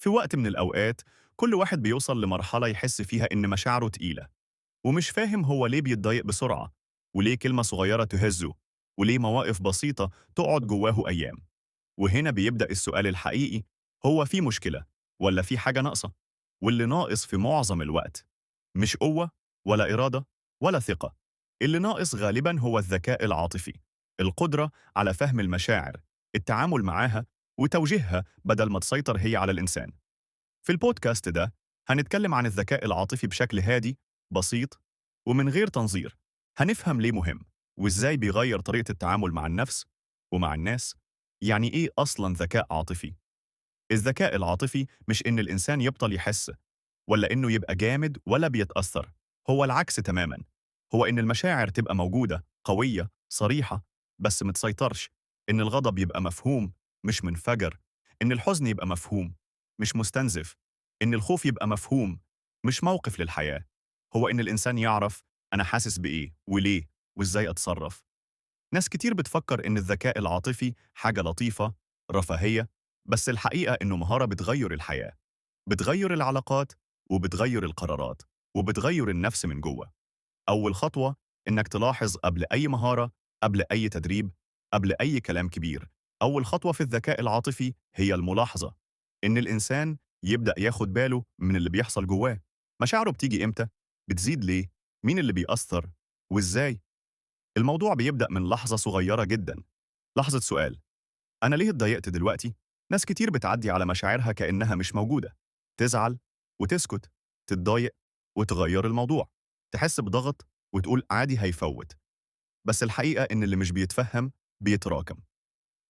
في وقت من الأوقات كل واحد بيوصل لمرحلة يحس فيها إن مشاعره تقيلة ومش فاهم هو ليه بيتضايق بسرعة، وليه كلمة صغيرة تهزه، وليه مواقف بسيطة تقعد جواه أيام. وهنا بيبدأ السؤال الحقيقي: هو في مشكلة ولا في حاجة ناقصة؟ واللي ناقص في معظم الوقت مش قوة ولا إرادة ولا ثقة. اللي ناقص غالبا هو الذكاء العاطفي، القدرة على فهم المشاعر، التعامل معاها وتوجيهها بدل ما تسيطر هي على الإنسان. في البودكاست ده هنتكلم عن الذكاء العاطفي بشكل هادي، بسيط، ومن غير تنظير. هنفهم ليه مهم، وإزاي بيغير طريقة التعامل مع النفس ومع الناس. يعني إيه أصلاً ذكاء عاطفي؟ الذكاء العاطفي مش إن الإنسان يبطل يحس، ولا إنه يبقى جامد ولا بيتأثر. هو العكس تماماً. هو إن المشاعر تبقى موجودة، قوية، صريحة، بس متسيطرش. إن الغضب يبقى مفهوم، مش منفجر. إن الحزن يبقى مفهوم، مش مستنزف. إن الخوف يبقى مفهوم، مش موقف للحياة. هو إن الإنسان يعرف أنا حاسس بإيه وليه وإزاي أتصرف. ناس كتير بتفكر إن الذكاء العاطفي حاجة لطيفة، رفاهية، بس الحقيقة إنه مهارة بتغير الحياة، بتغير العلاقات، وبتغير القرارات، وبتغير النفس من جوه. أول خطوة إنك تلاحظ قبل أي مهارة، قبل أي تدريب، قبل أي كلام كبير. أول خطوة في الذكاء العاطفي هي الملاحظة. إن الإنسان يبدأ ياخد باله من اللي بيحصل جواه. مشاعره بتيجي إمتى؟ بتزيد ليه؟ مين اللي بيأثر؟ وإزاي؟ الموضوع بيبدأ من لحظة صغيرة جدا. لحظة سؤال: أنا ليه اتضايقت دلوقتي؟ ناس كتير بتعدي على مشاعرها كأنها مش موجودة. تزعل وتسكت، تتضايق وتغير الموضوع، تحس بضغط وتقول عادي هيفوت. بس الحقيقة إن اللي مش بيتفهم بيتراكم،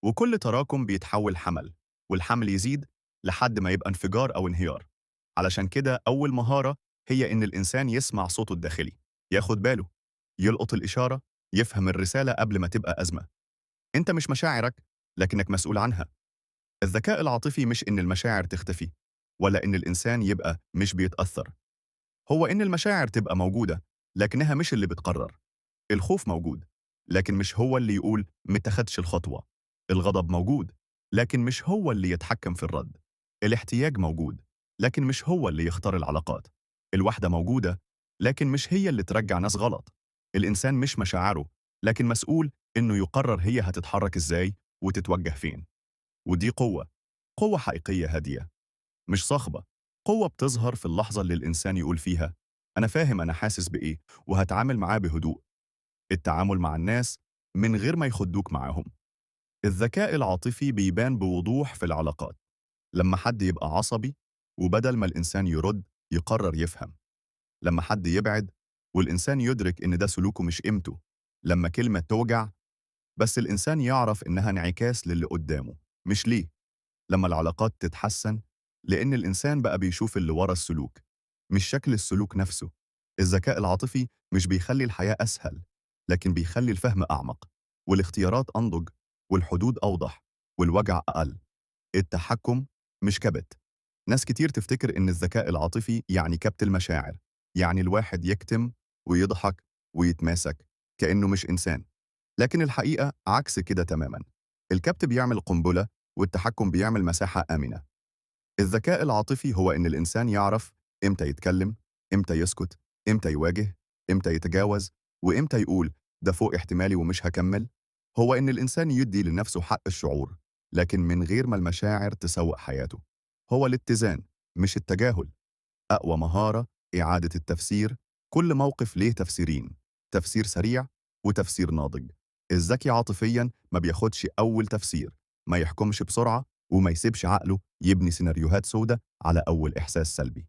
وكل تراكم بيتحول حمل، والحمل يزيد لحد ما يبقى انفجار أو انهيار. علشان كده أول مهارة هي إن الإنسان يسمع صوته الداخلي، ياخد باله، يلقط الإشارة، يفهم الرسالة قبل ما تبقى أزمة. أنت مش مشاعرك، لكنك مسؤول عنها. الذكاء العاطفي مش إن المشاعر تختفي، ولا إن الإنسان يبقى مش بيتأثر. هو إن المشاعر تبقى موجودة، لكنها مش اللي بتقرر. الخوف موجود، لكن مش هو اللي يقول متخدش الخطوة. الغضب موجود، لكن مش هو اللي يتحكم في الرد. الاحتياج موجود، لكن مش هو اللي يختار العلاقات. الوحدة موجودة، لكن مش هي اللي ترجع ناس غلط. الإنسان مش مشاعره، لكن مسؤول إنه يقرر هي هتتحرك إزاي وتتوجه فين. ودي قوة، قوة حقيقية هادية، مش صاخبة. قوة بتظهر في اللحظة اللي الإنسان يقول فيها أنا فاهم أنا حاسس بإيه وهتعامل معاه بهدوء. التعامل مع الناس من غير ما يخدوك معاهم. الذكاء العاطفي بيبان بوضوح في العلاقات. لما حد يبقى عصبي وبدل ما الإنسان يرد يقرر يفهم. لما حد يبعد والإنسان يدرك إن ده سلوكه مش قيمته. لما كلمة توجع بس الإنسان يعرف إنها انعكاس للي قدامه، مش ليه. لما العلاقات تتحسن لأن الإنسان بقى بيشوف اللي ورا السلوك، مش شكل السلوك نفسه. الذكاء العاطفي مش بيخلي الحياة أسهل، لكن بيخلي الفهم أعمق، والاختيارات أنضج، والحدود أوضح، والوجع أقل. التحكم مش كبت. ناس كتير تفتكر إن الذكاء العاطفي يعني كبت المشاعر، يعني الواحد يكتم ويضحك ويتماسك كأنه مش إنسان. لكن الحقيقة عكس كده تماماً. الكبت بيعمل قنبلة، والتحكم بيعمل مساحة آمنة. الذكاء العاطفي هو إن الإنسان يعرف إمتى يتكلم، إمتى يسكت، إمتى يواجه، إمتى يتجاوز، وإمتى يقول ده فوق احتمالي ومش هكمل. هو إن الإنسان يدي لنفسه حق الشعور، لكن من غير ما المشاعر تسوق حياته. هو الاتزان، مش التجاهل. أقوى مهارة إعادة التفسير. كل موقف ليه تفسيرين: تفسير سريع وتفسير ناضج. الذكي عاطفياً ما بياخدش أول تفسير، ما يحكمش بسرعة، وما يسيبش عقله يبني سيناريوهات سودة على أول إحساس سلبي.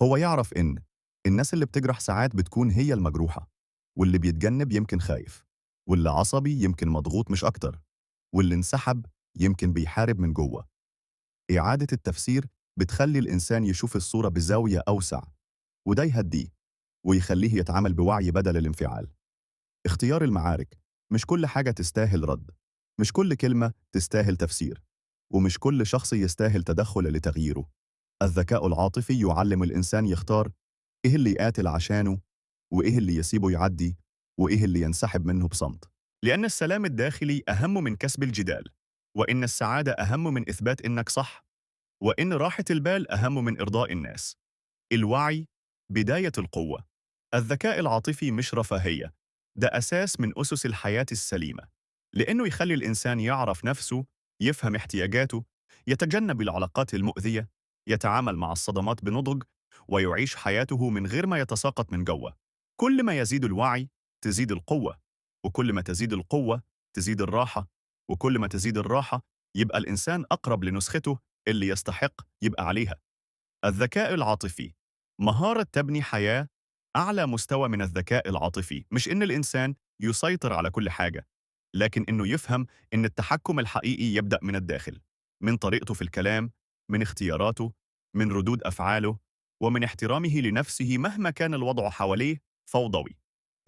هو يعرف إن الناس اللي بتجرح ساعات بتكون هي المجروحة، واللي بيتجنب يمكن خايف، واللي عصبي يمكن مضغوط مش أكتر، واللي انسحب يمكن بيحارب من جوه. إعادة التفسير بتخلي الإنسان يشوف الصورة بزاوية أوسع، وده يهديه ويخليه يتعامل بوعي بدل الانفعال. اختيار المعارك. مش كل حاجة تستاهل رد، مش كل كلمة تستاهل تفسير، ومش كل شخص يستاهل تدخل لتغييره. الذكاء العاطفي يعلم الإنسان يختار إيه اللي يقاتل عشانه، وإيه اللي يسيبه يعدي، وإيه اللي ينسحب منه بصمت. لأن السلام الداخلي أهم من كسب الجدال، وإن السعادة أهم من إثبات إنك صح. وإن راحة البال أهم من إرضاء الناس. الوعي بداية القوة. الذكاء العاطفي مش رفاهية، ده أساس من أسس الحياة السليمة، لأنه يخلي الإنسان يعرف نفسه، يفهم احتياجاته، يتجنب العلاقات المؤذية، يتعامل مع الصدمات بنضج، ويعيش حياته من غير ما يتساقط من جوه. كل ما يزيد الوعي تزيد القوة، وكل ما تزيد القوة تزيد الراحة، وكل ما تزيد الراحة يبقى الإنسان أقرب لنسخته اللي يستحق يبقى عليها. الذكاء العاطفي مهارة تبني حياة أعلى مستوى من الذكاء العاطفي، مش إن الإنسان يسيطر على كل حاجة، لكن إنه يفهم إن التحكم الحقيقي يبدأ من الداخل، من طريقته في الكلام، من اختياراته، من ردود أفعاله، ومن احترامه لنفسه مهما كان الوضع حواليه فوضوي.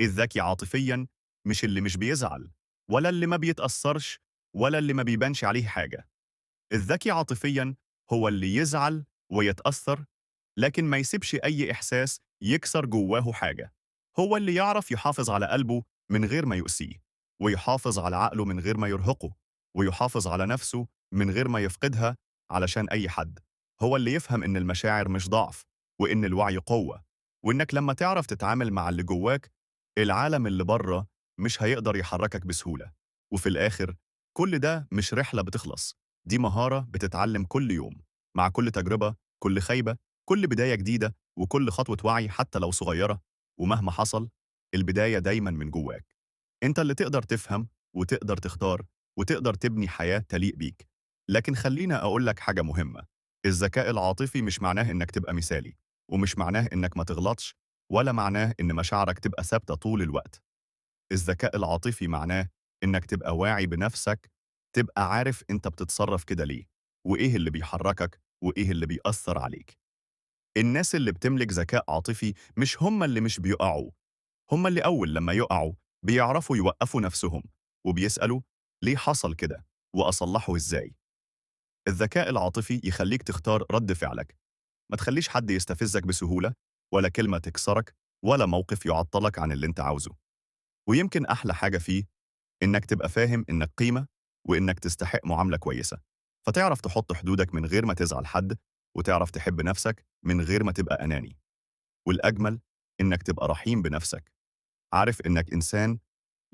الذكي عاطفياً مش اللي مش بيزعل، ولا اللي ما بيتأثرش، ولا اللي ما بيبانش عليه حاجة. الذكي عاطفياً هو اللي يزعل ويتأثر، لكن ما يسيبش أي إحساس يكسر جواه حاجة. هو اللي يعرف يحافظ على قلبه من غير ما يؤذيه، ويحافظ على عقله من غير ما يرهقه، ويحافظ على نفسه من غير ما يفقدها علشان أي حد. هو اللي يفهم إن المشاعر مش ضعف، وإن الوعي قوة، وإنك لما تعرف تتعامل مع اللي جواك، العالم اللي بره مش هيقدر يحركك بسهولة. وفي الآخر، كل ده مش رحلة بتخلص، دي مهارة بتتعلم كل يوم، مع كل تجربة، كل خيبة، كل بداية جديدة، وكل خطوة وعي حتى لو صغيرة. ومهما حصل، البداية دايما من جواك. انت اللي تقدر تفهم، وتقدر تختار، وتقدر تبني حياة تليق بيك. لكن خلينا أقول لك حاجة مهمة. الذكاء العاطفي مش معناه إنك تبقى مثالي، ومش معناه إنك ما تغلطش، ولا معناه إن مشاعرك تبقى ثابتة طول الوقت. الذكاء العاطفي معناه إنك تبقى واعي بنفسك، تبقى عارف أنت بتتصرف كده ليه، وإيه اللي بيحركك، وإيه اللي بيأثر عليك. الناس اللي بتملك ذكاء عاطفي مش هم اللي مش بيقعوا، هم اللي أول لما يقعوا بيعرفوا يوقفوا نفسهم، وبيسألوا ليه حصل كده، وأصلحه إزاي. الذكاء العاطفي يخليك تختار رد فعلك، ما تخليش حد يستفزك بسهولة، ولا كلمة تكسرك، ولا موقف يعطلك عن اللي انت عاوزه. ويمكن أحلى حاجة فيه إنك تبقى فاهم إنك قيمة، وإنك تستحق معاملة كويسة، فتعرف تحط حدودك من غير ما تزعل حد، وتعرف تحب نفسك من غير ما تبقى أناني. والأجمل إنك تبقى رحيم بنفسك، عارف إنك إنسان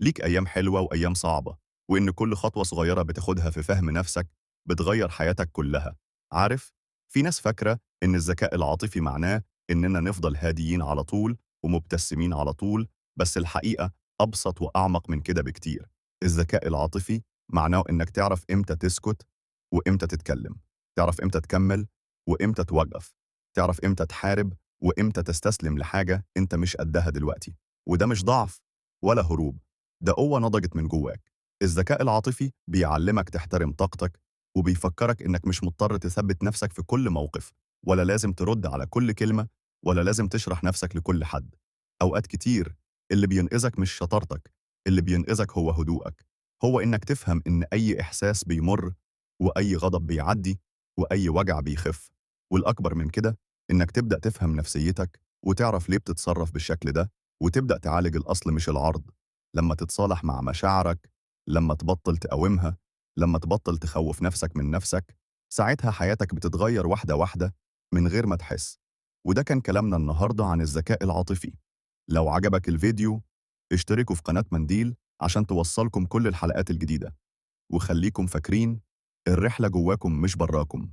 ليك أيام حلوة وأيام صعبة، وإن كل خطوة صغيرة بتاخدها في فهم نفسك بتغير حياتك كلها. عارف، في ناس فاكرة إن الذكاء العاطفي معناه إننا نفضل هاديين على طول ومبتسمين على طول، بس الحقيقة أبسط وأعمق من كده بكتير. الذكاء العاطفي معناه إنك تعرف إمتى تسكت وإمتى تتكلم، تعرف إمتى تكمل وإمتى توقف، تعرف إمتى تحارب وإمتى تستسلم لحاجة أنت مش قدها دلوقتي. وده مش ضعف ولا هروب، ده قوة نضجت من جواك. الذكاء العاطفي بيعلمك تحترم طاقتك، وبيفكرك إنك مش مضطر تثبت نفسك في كل موقف، ولا لازم ترد على كل كلمة، ولا لازم تشرح نفسك لكل حد. أوقات كتير اللي بينقذك مش شطارتك، اللي بينقذك هو هدوءك، هو إنك تفهم إن أي إحساس بيمر، وأي غضب بيعدي، وأي وجع بيخف. والأكبر من كده إنك تبدأ تفهم نفسيتك، وتعرف ليه بتتصرف بالشكل ده، وتبدأ تعالج الأصل مش العرض. لما تتصالح مع مشاعرك، لما تبطل تقاومها، لما تبطل تخوف نفسك من نفسك، ساعتها حياتك بتتغير واحدة واحدة من غير ما تحس. وده كان كلامنا النهاردة عن الذكاء العاطفي. لو عجبك الفيديو، اشتركوا في قناة منديل عشان توصلكم كل الحلقات الجديدة. وخليكم فاكرين، الرحلة جواكم مش براكم.